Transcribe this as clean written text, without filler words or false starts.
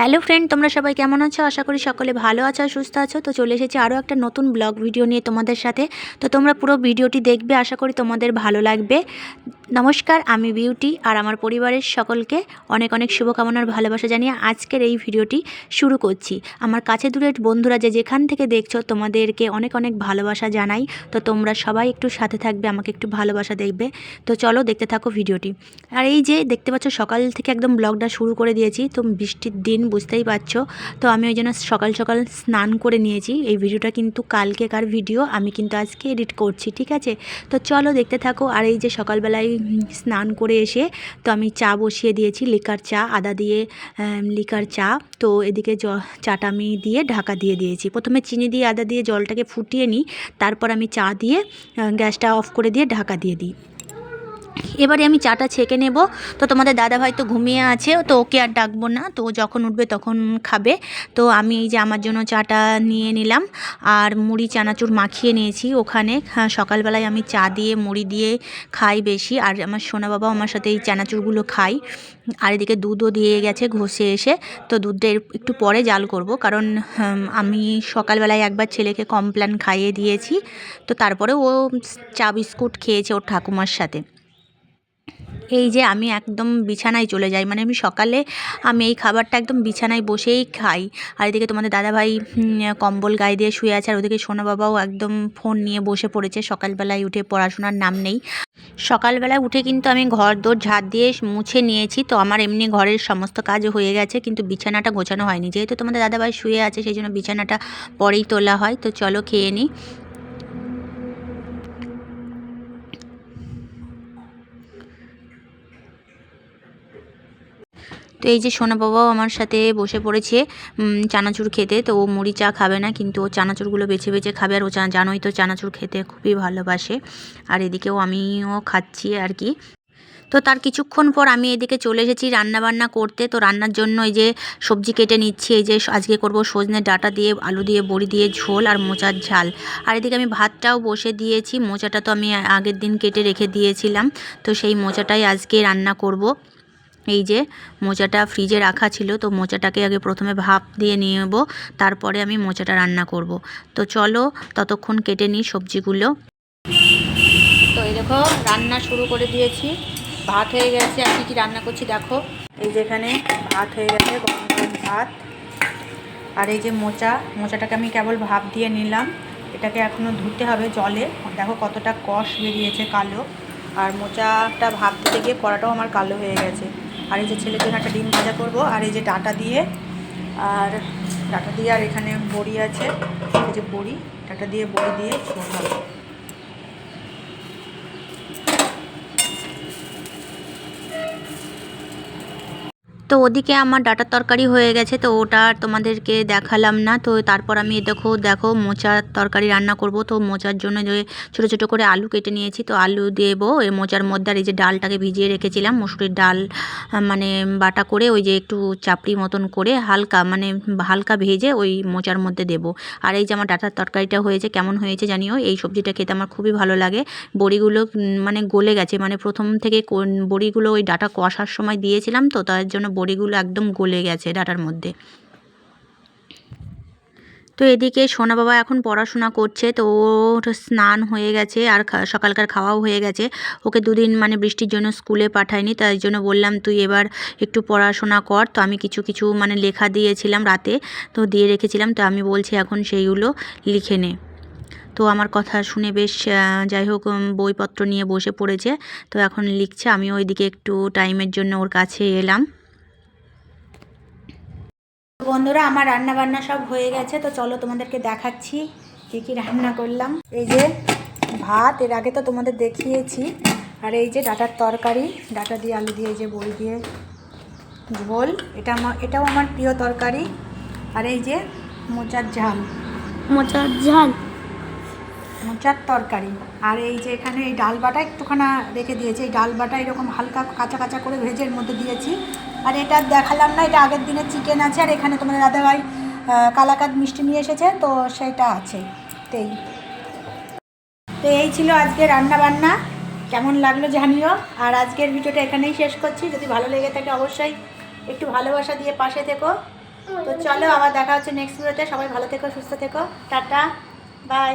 Hello friend, তোমরা সবাই কেমন আছো? আশা করি সকলে ভালো আছো, সুস্থ আছো। তো চলে এসেছি আরও একটা নতুন ব্লগ ভিডিও নিয়ে তোমাদের সাথে। তো তোমরা পুরো ভিডিওটি দেখবে, আশা করি তোমাদের ভালো লাগবে। নমস্কার, আমি বিউটি আর আমার পরিবারের সকলকে অনেক অনেক শুভকামনার ভালোবাসা জানিয়ে আজকের এই ভিডিওটি শুরু করছি। আমার কাছে দূরের বন্ধুরা যে যেখান থেকে দেখছো, তোমাদেরকে অনেক অনেক ভালোবাসা জানাই। তো তোমরা সবাই একটু সাথে থাকবে, আমাকে একটু ভালোবাসা দেখবে। তো চলো দেখতে থাকো ভিডিওটি। আর এই যে দেখতে পাচ্ছ, সকাল থেকে একদম ব্লগটা শুরু করে দিয়েছি। তো বৃষ্টির দিন, বুঝতেই পারছো। তো আমি ওই জন্য সকাল সকাল স্নান করে নিয়েছি। এই ভিডিওটা কিন্তু কালকেকার ভিডিও, আমি কিন্তু আজকে এডিট করছি, ঠিক আছে? তো চলো দেখতে থাকো। আর এই যে সকালবেলায় স্নান করে এসে তো আমি চা বসিয়ে দিয়েছি, লিকার চা, আদা দিয়ে লিকার চা। তো এদিকে চাটা আমি দিয়ে ঢাকা দিয়ে দিয়েছি। প্রথমে চিনি দিয়ে আদা দিয়ে জলটাকে ফুটিয়ে নিই, তারপর আমি চা দিয়ে গ্যাসটা অফ করে দিয়ে ঢাকা দিয়ে দিই। এবারে আমি চাটা ছেঁকে নেব। তো তোমাদের দাদাভাই তো ঘুমিয়ে আছে, তো ওকে আর ডাকবো না, তো যখন উঠবে তখন খাবে। তো আমি এই যে আমার জন্য চাটা নিয়ে নিলাম আর মুড়ি চানাচুর মাখিয়ে নিয়েছি ওখানে। সকালবেলায় আমি চা দিয়ে মুড়ি দিয়ে খাই বেশি, আর আমার সোনা বাবাও আমার সাথে এই চানাচুরগুলো খাই। আর এদিকে দুধও দিয়ে গেছে ঘষে এসে। তো দুধটা একটু পরে জাল করব, কারণ আমি সকালবেলায় একবার ছেলেকে কমপ্ল্যান খাইয়ে দিয়েছি। তো তারপরে ও চা বিস্কুট খেয়েছে ওর ঠাকুমার সাথে। এই যে আমি একদম বিছানায় চলে যাই, মানে আমি সকালে আমি এই খাবারটা একদম বিছানায় বসেই খাই। আর এদিকে তোমাদের দাদাভাই কম্বল গায়ে দিয়ে শুয়ে আছে, আর ওদিকে সোনা বাবাও একদম ফোন নিয়ে বসে পড়েছে। সকালবেলায় উঠে পড়াশোনার নাম নেই। সকালবেলায় উঠে কিন্তু আমি ঘর দোর ঝাড় দিয়ে মুছে নিয়েছি। তো আমার এমনি ঘরের সমস্ত কাজ হয়ে গেছে, কিন্তু বিছানাটা গোছানো হয়নি। যেহেতু তোমাদের দাদাভাই শুয়ে আছে, সেই জন্য বিছানাটা পরেই তোলা হয়। তো চলো খেয়ে নিই। তো এই যে সোনা বাবাও আমার সাথে বসে পড়েছে চানাচুর খেতে। তো ও মুড়ি চা খাবে না, কিন্তু ও চানাচুরগুলো বেছে বেছে খাবে। আর ও জানোই তো চানাচুর খেতে খুবই ভালোবাসে। আর এদিকেও আমিও খাচ্ছি আর কি। তো তার কিছুক্ষণ পর আমি এদিকে চলে এসেছি রান্নাবান্না করতে। তো রান্নার জন্য এই যে সবজি কেটে নিচ্ছি। এই যে আজকে করব সজনে ডাঁটা দিয়ে, আলু দিয়ে, বড়ি দিয়ে ঝোল আর মোচার ঝাল। আর এদিকে আমি ভাতটাও বসে দিয়েছি। মোচাটা তো আমি আগের দিন কেটে রেখে দিয়েছিলাম, তো সেই মোচাটাই আজকে রান্না করব। এই যে মোচাটা ফ্রিজে রাখা ছিল, তো মোচাটাকে আগে প্রথমে ভাপ দিয়ে নিয়ে নেব, তারপরে আমি মোচাটা রান্না করব। তো চলো ততক্ষণ কেটে নিই সবজিগুলো। তো এই দেখো রান্না শুরু করে দিয়েছি। ভাত হয়ে গেছে। আর কী রান্না করছি দেখো। এই যে এখানে ভাত হয়ে গেছে, গরম গরম ভাত। আর এই যে মোচাটাকে আমি কেবল ভাপ দিয়ে নিলাম। এটাকে এখনও ধুতে হবে জলে। দেখো কতটা কষ বেরিয়েছে কালো। আর মোচাটা ভাপ দিতে গিয়ে কড়াটাও আমার কালো হয়ে গেছে। আর এই যে ছেলের জন্য একটা ডিম ভাজা করব। আর এই যে ডাঁটা দিয়ে আর এখানে বড়ি আছে। এই যে বড়ি, ডাঁটা দিয়ে বড়ি দিয়ে ঝোল হবে। তো ওদিকে আমার ডাঁটার তরকারি হয়ে গেছে, তো ওটা তোমাদেরকে দেখালাম না। তো তারপর আমি দেখো মোচার তরকারি রান্না করব। তো মোচার জন্য যে ছোটো ছোটো করে আলু কেটে নিয়েছি, তো আলু দেবো এই মোচার মধ্যে। আর এই যে ডালটাকে ভিজিয়ে রেখেছিলাম, মসুরির ডাল, মানে বাটা করে ওই যে একটু চাপড়ি মতন করে হালকা ভেজে ওই মোচার মধ্যে দেব। আর এই যে আমার ডাঁটার তরকারিটা হয়েছে, কেমন হয়েছে জানিও। এই সবজিটা খেতে আমার খুবই ভালো লাগে। বড়িগুলো মানে গলে গেছে, মানে প্রথম থেকে বড়িগুলো ওই ডাঁটা কষার সময় দিয়েছিলাম, তো তার জন্য বড়িগুলো একদম গলে গেছে ডাঁটার মধ্যে। তো এদিকে সোনা বাবা এখন পড়াশোনা করছে। তো ওর স্নান হয়ে গেছে আর সকালকার খাওয়াও হয়ে গেছে। ওকে দুদিন মানে বৃষ্টির জন্য স্কুলে পাঠায়নি, তাই জন্য বললাম তুই এবার একটু পড়াশোনা কর। তো আমি কিছু মানে লেখা দিয়েছিলাম রাতে, তো দিয়ে রেখেছিলাম। তো আমি বলছি এখন সেইগুলো লিখে নে। তো আমার কথা শুনে বেশ যাই হোক বইপত্র নিয়ে বসে পড়েছে। তো এখন লিখছে। আমিও ওইদিকে একটু টাইমের জন্য ওর কাছে এলাম। বন্ধুরা, আমার রান্না বান্না সব হয়ে গেছে। তো চলো তোমাদেরকে দেখাচ্ছি কী কী রান্না করলাম। এই যে ভাত, এর আগে তো তোমাদের দেখিয়েছি। আর এই যে ডাঁটার তরকারি, ডাঁটা দিয়ে আলু দিয়ে, এই যে বড়ি দিয়ে ঝোল, এটাও আমার প্রিয় তরকারি। আর এই যে মোচার তরকারি। আর এই যে এখানে এই ডাল বাটা একটুখানা রেখে দিয়েছি। এই ডাল বাটা এরকম হালকা কাঁচা কাঁচা করে ভেজের মধ্যে দিয়েছি। আর এটা দেখালাম না, এটা আগের দিনের চিকেন আছে। আর এখানে তোমাদের দাদাভাই কালাকাঁদ মিষ্টি নিয়ে এসেছে, তো সেটা আছে। তো এই ছিল আজকে রান্না বান্না। কেমন লাগলো জানিও। আর আজকের ভিডিওটা এখানেই শেষ করছি। যদি ভালো লেগে থাকে অবশ্যই একটু ভালোবাসা দিয়ে পাশে থেকো। তো চলো আবার দেখা হচ্ছে নেক্সট ভিডিওতে। সবাই ভালো থেকো, সুস্থ থেকো, টাটা, বাই।